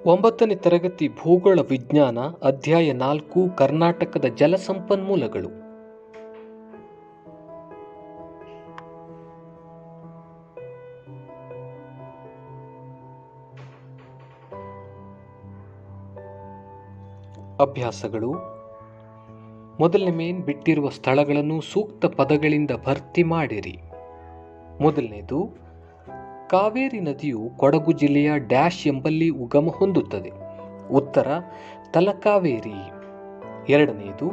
9ನೇ ತರಗತಿ ಭೂಗೋಳ ವಿಜ್ಞಾನ ಅಧ್ಯಾಯ 4 ಕರ್ನಾಟಕದ ಜಲಸಂಪನ್ಮೂಲಗಳು. ಅಭ್ಯಾಸಗಳು. ಮೊದಲನೇ ಮೇನ್ ಬಿಟ್ಟಿರುವ ಸ್ಥಳಗಳನ್ನು ಸೂಕ್ತ ಪದಗಳಿಂದ ಭರ್ತಿ ಮಾಡಿರಿ. ಮೊದಲನೇದು, ಕಾವೇರಿ ನದಿಯು ಕೊಡಗು ಜಿಲ್ಲೆಯ ಡ್ಯಾಶ್ ಎಂಬಲ್ಲಿ ಉಗಮ ಹೊಂದುತ್ತದೆ. ಉತ್ತರ ತಲಕಾವೇರಿ. ಎರಡನೆಯದು,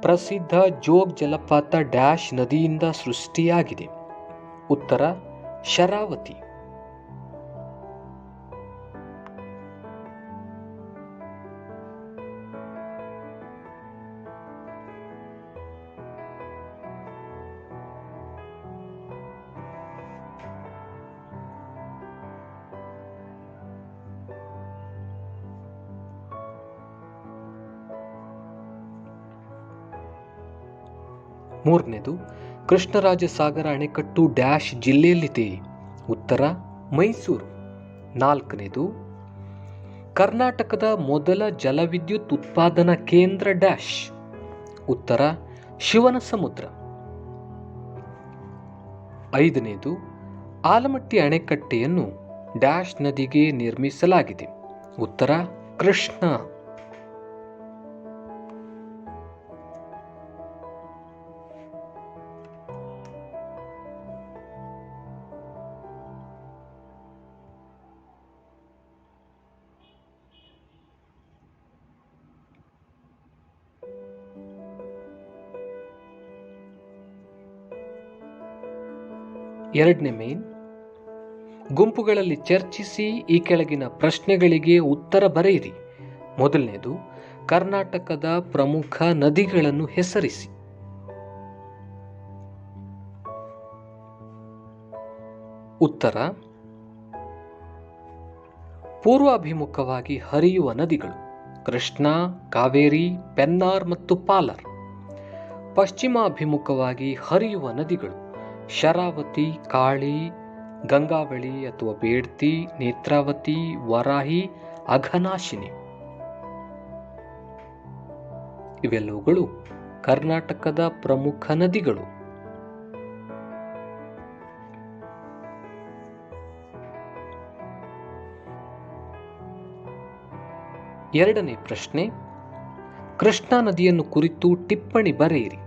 ಪ್ರಸಿದ್ಧ ಜೋಗ್ ಜಲಪಾತ ಡ್ಯಾಶ್ ನದಿಯಿಂದ ಸೃಷ್ಟಿಯಾಗಿದೆ. ಉತ್ತರ ಶರಾವತಿ. ಮೂರನೇದು, ಕೃಷ್ಣರಾಜಸಾಗರ ಅಣೆಕಟ್ಟು ಡ್ಯಾಶ್ ಜಿಲ್ಲೆಯಲ್ಲಿದೆ. ಉತ್ತರ ಮೈಸೂರು. ನಾಲ್ಕನೇದು, ಕರ್ನಾಟಕದ ಮೊದಲ ಜಲವಿದ್ಯುತ್ ಉತ್ಪಾದನಾ ಕೇಂದ್ರ ಡ್ಯಾಶ್. ಉತ್ತರ ಶಿವನಸಮುದ್ರ. ಐದನೇದು, ಆಲಮಟ್ಟಿ ಅಣೆಕಟ್ಟೆಯನ್ನು ಡ್ಯಾಶ್ ನದಿಗೆ ನಿರ್ಮಿಸಲಾಗಿದೆ. ಉತ್ತರ ಕೃಷ್ಣ. ಎರಡನೇ ಮೇನ್, ಗುಂಪುಗಳಲ್ಲಿ ಚರ್ಚಿಸಿ ಈ ಕೆಳಗಿನ ಪ್ರಶ್ನೆಗಳಿಗೆ ಉತ್ತರ ಬರೆಯಿರಿ. ಮೊದಲನೇದು, ಕರ್ನಾಟಕದ ಪ್ರಮುಖ ನದಿಗಳನ್ನು ಹೆಸರಿಸಿ. ಉತ್ತರ ಪೂರ್ವಾಭಿಮುಖವಾಗಿ ಹರಿಯುವ ನದಿಗಳು ಕೃಷ್ಣ, ಕಾವೇರಿ, ಪೆನ್ನಾರ್ ಮತ್ತು ಪಾಲರ್. ಪಶ್ಚಿಮಾಭಿಮುಖವಾಗಿ ಹರಿಯುವ ನದಿಗಳು ಶರಾವತಿ, ಕಾಳಿ, ಗಂಗಾವಳಿ ಅಥವಾ ಬೇಡ್ತಿ, ನೇತ್ರಾವತಿ, ವರಾಹಿ, ಅಘನಾಶಿನಿ. ಇವೆಲ್ಲವುಗಳು ಕರ್ನಾಟಕದ ಪ್ರಮುಖ ನದಿಗಳು. ಎರಡನೇ ಪ್ರಶ್ನೆ, ಕೃಷ್ಣಾ ನದಿಯನ್ನು ಕುರಿತು ಟಿಪ್ಪಣಿ ಬರೆಯಿರಿ.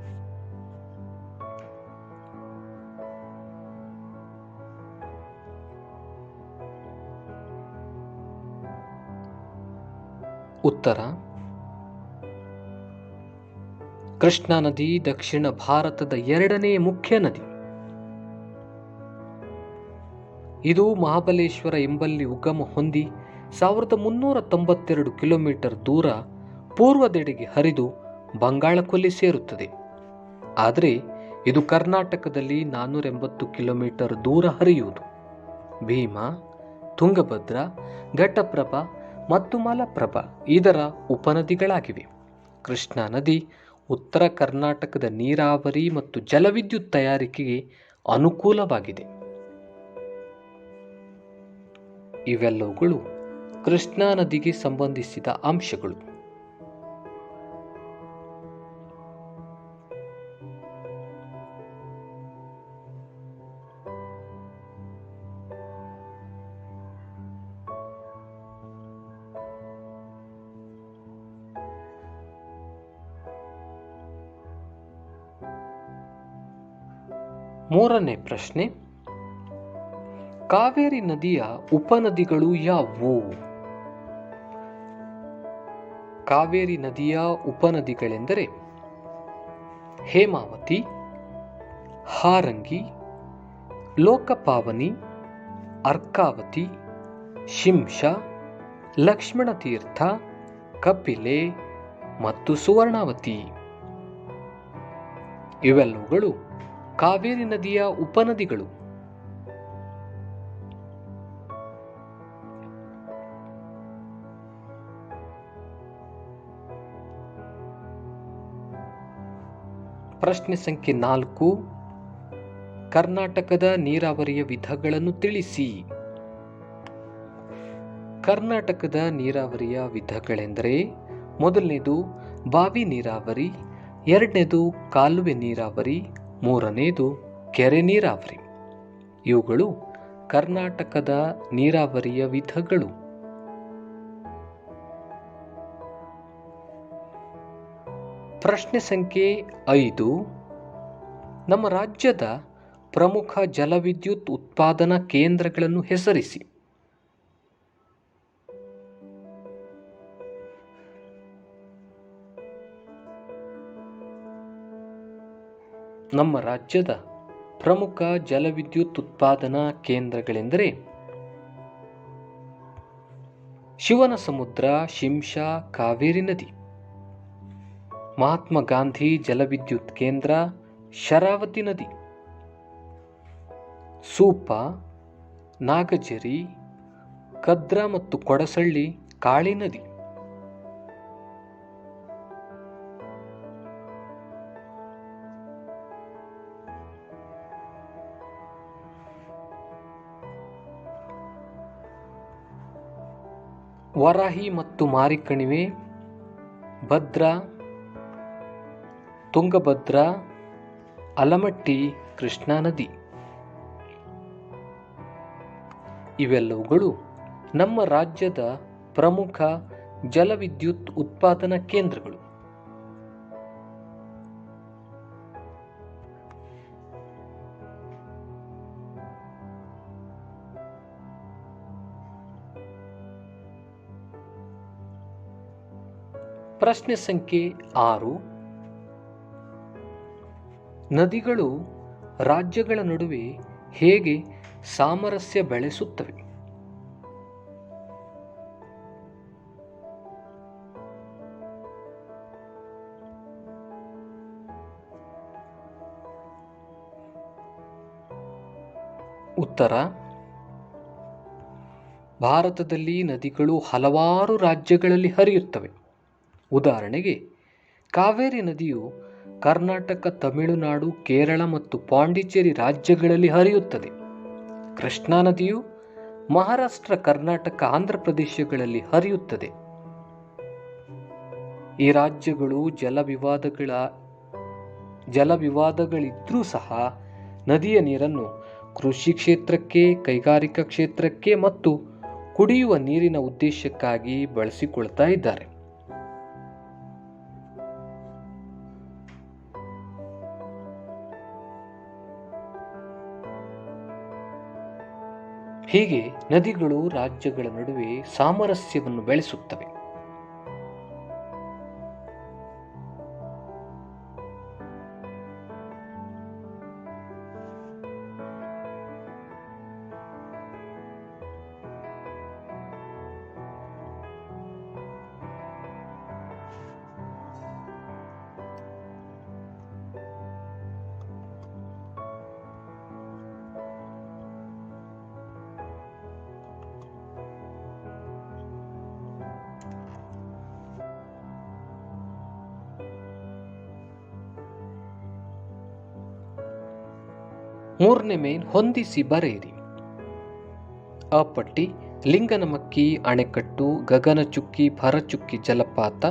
ಉತ್ತರ, ಕೃಷ್ಣಾ ನದಿ ದಕ್ಷಿಣ ಭಾರತದ ಎರಡನೇ ಮುಖ್ಯ ನದಿ. ಇದು ಮಹಾಬಲೇಶ್ವರ ಎಂಬಲ್ಲಿ ಉಗಮ ಹೊಂದಿ 1392 ಕಿಲೋಮೀಟರ್ ದೂರ ಪೂರ್ವದೆಡೆಗೆ ಹರಿದು ಬಂಗಾಳಕೊಲ್ಲಿ ಸೇರುತ್ತದೆ. ಆದರೆ ಇದು ಕರ್ನಾಟಕದಲ್ಲಿ 480 ಕಿಲೋಮೀಟರ್ ದೂರ ಹರಿಯುವುದು. ಭೀಮಾ, ತುಂಗಭದ್ರಾ, ಘಟಪ್ರಭಾ ಮತ್ತು ಮಲಪ್ರಭಾ ಇದರ ಉಪನದಿಗಳಾಗಿವೆ. ಕೃಷ್ಣಾ ನದಿ ಉತ್ತರ ಕರ್ನಾಟಕದ ನೀರಾವರಿ ಮತ್ತು ಜಲವಿದ್ಯುತ್ ತಯಾರಿಕೆಗೆ ಅನುಕೂಲವಾಗಿದೆ. ಇವೆಲ್ಲವುಗಳು ಕೃಷ್ಣಾ ನದಿಗೆ ಸಂಬಂಧಿಸಿದ ಅಂಶಗಳು. ಮೂರನೇ ಪ್ರಶ್ನೆ, ಕಾವೇರಿ ನದಿಯ ಉಪನದಿಗಳು ಯಾವುವು? ಕಾವೇರಿ ನದಿಯ ಉಪನದಿಗಳೆಂದರೆ ಹೇಮಾವತಿ, ಹಾರಂಗಿ, ಲೋಕಪಾವನಿ, ಅರ್ಕಾವತಿ, ಶಿಂಷಾ, ಲಕ್ಷ್ಮಣತೀರ್ಥ, ಕಪಿಲೆ ಮತ್ತು ಸುವರ್ಣಾವತಿ. ಇವೆಲ್ಲವುಗಳು ಕಾವೇರಿ ನದಿಯ ಉಪನದಿಗಳು. ಪ್ರಶ್ನೆ ಸಂಖ್ಯೆ 4, ಕರ್ನಾಟಕದ ನೀರಾವರಿಯ ವಿಧಗಳನ್ನು ತಿಳಿಸಿ. ಕರ್ನಾಟಕದ ನೀರಾವರಿಯ ವಿಧಗಳೆಂದರೆ ಮೊದಲನೇದು ಬಾವಿ ನೀರಾವರಿ, ಎರಡನೇದು ಕಾಲುವೆ ನೀರಾವರಿ, ಮೂರನೇದು ಕೆರೆ ನೀರಾವರಿ. ಇವುಗಳು ಕರ್ನಾಟಕದ ನೀರಾವರಿಯ ವಿಧಗಳು. ಪ್ರಶ್ನೆ ಸಂಖ್ಯೆ 5. ನಮ್ಮ ರಾಜ್ಯದ ಪ್ರಮುಖ ಜಲವಿದ್ಯುತ್ ಉತ್ಪಾದನಾ ಕೇಂದ್ರಗಳನ್ನು ಹೆಸರಿಸಿ. ನಮ್ಮ ರಾಜ್ಯದ ಪ್ರಮುಖ ಜಲವಿದ್ಯುತ್ ಉತ್ಪಾದನಾ ಕೇಂದ್ರಗಳೆಂದರೆ ಶಿವನಸಮುದ್ರ, ಶಿಂಷಾ, ಕಾವೇರಿ ನದಿ. ಮಹಾತ್ಮ ಗಾಂಧಿ ಜಲವಿದ್ಯುತ್ ಕೇಂದ್ರ, ಶರಾವತಿ ನದಿ. ಸೂಪ, ನಾಗಜರಿ, ಕದ್ರಾ ಮತ್ತು ಕೊಡಸಳ್ಳಿ, ಕಾಳಿ ನದಿ. ವರಾಹಿ ಮತ್ತು ಮಾರಿಕಣಿವೆ, ಭದ್ರಾ, ತುಂಗಭದ್ರಾ, ಅಲಮಟ್ಟಿ, ಕೃಷ್ಣಾ ನದಿ. ಇವೆಲ್ಲವುಗಳು ನಮ್ಮ ರಾಜ್ಯದ ಪ್ರಮುಖ ಜಲವಿದ್ಯುತ್ ಉತ್ಪಾದನಾ ಕೇಂದ್ರಗಳು. ಪ್ರಶ್ನೆ ಸಂಖ್ಯೆ 6. ನದಿಗಳು ರಾಜ್ಯಗಳ ನಡುವೆ ಹೇಗೆ ಸಾಮರಸ್ಯ ಬೆಳೆಸುತ್ತವೆ? ಉತ್ತರ: ಭಾರತದಲ್ಲಿ ನದಿಗಳು ಹಲವಾರು ರಾಜ್ಯಗಳಲ್ಲಿ ಹರಿಯುತ್ತವೆ. ಉದಾಹರಣೆಗೆ, ಕಾವೇರಿ ನದಿಯು ಕರ್ನಾಟಕ, ತಮಿಳುನಾಡು, ಕೇರಳ ಮತ್ತು ಪಾಂಡಿಚೇರಿ ರಾಜ್ಯಗಳಲ್ಲಿ ಹರಿಯುತ್ತದೆ. ಕೃಷ್ಣಾ ನದಿಯು ಮಹಾರಾಷ್ಟ್ರ, ಕರ್ನಾಟಕ, ಆಂಧ್ರ ಪ್ರದೇಶಗಳಲ್ಲಿ ಹರಿಯುತ್ತದೆ. ಈ ರಾಜ್ಯಗಳು ಜಲವಿವಾದಗಳಿದ್ರೂ ಸಹ ನದಿಯ ನೀರನ್ನು ಕೃಷಿ ಕ್ಷೇತ್ರಕ್ಕೆ, ಕೈಗಾರಿಕಾ ಕ್ಷೇತ್ರಕ್ಕೆ ಮತ್ತು ಕುಡಿಯುವ ನೀರಿನ ಉದ್ದೇಶಕ್ಕಾಗಿ ಬಳಸಿಕೊಳ್ತಾ ಇದ್ದಾರೆ. ಹೀಗೆ ನದಿಗಳು ರಾಜ್ಯಗಳ ನಡುವೆ ಸಾಮರಸ್ಯವನ್ನು ಬೆಳೆಸುತ್ತವೆ. ಮೂರನೇ ಮೇನ್ ಹೊಂದಿಸಿ ಬರೆಯಿರಿ. ಅ ಪಟ್ಟಿ: ಲಿಂಗನಮಕ್ಕಿ ಅಣೆಕಟ್ಟು, ಗಗನಚುಕ್ಕಿ, ಭರಚುಕ್ಕಿ ಜಲಪಾತ,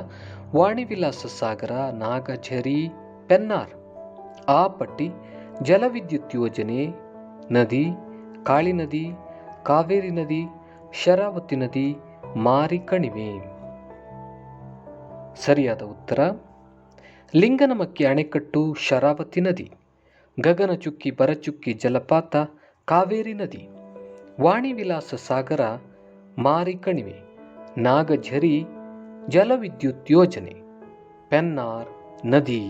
ವಾಣಿವಿಲಾಸ ಸಾಗರ, ನಾಗಝರಿ, ಪೆನ್ನಾರ್. ಆ ಪಟ್ಟಿ: ಜಲವಿದ್ಯುತ್ ಯೋಜನೆ, ನದಿ, ಕಾಳಿ ನದಿ, ಕಾವೇರಿ ನದಿ, ಶರಾವತಿ ನದಿ, ಮಾರಿಕಣಿವೆ. ಸರಿಯಾದ ಉತ್ತರ ಲಿಂಗನಮಕ್ಕಿ ಅಣೆಕಟ್ಟು, ಶರಾವತಿ ನದಿ. ಗಗನಚುಕ್ಕಿ, ಭರಚುಕ್ಕಿ ಜಲಪಾತ, ಕಾವೇರಿ ನದಿ. ವಾಣಿವಿಲಾಸ ಸಾಗರ, ಮಾರಿಕಣಿವೆ. ನಾಗಝರಿ ಜಲವಿದ್ಯುತ್ ಯೋಜನೆ, ಪೆನ್ನಾರ್ ನದಿ.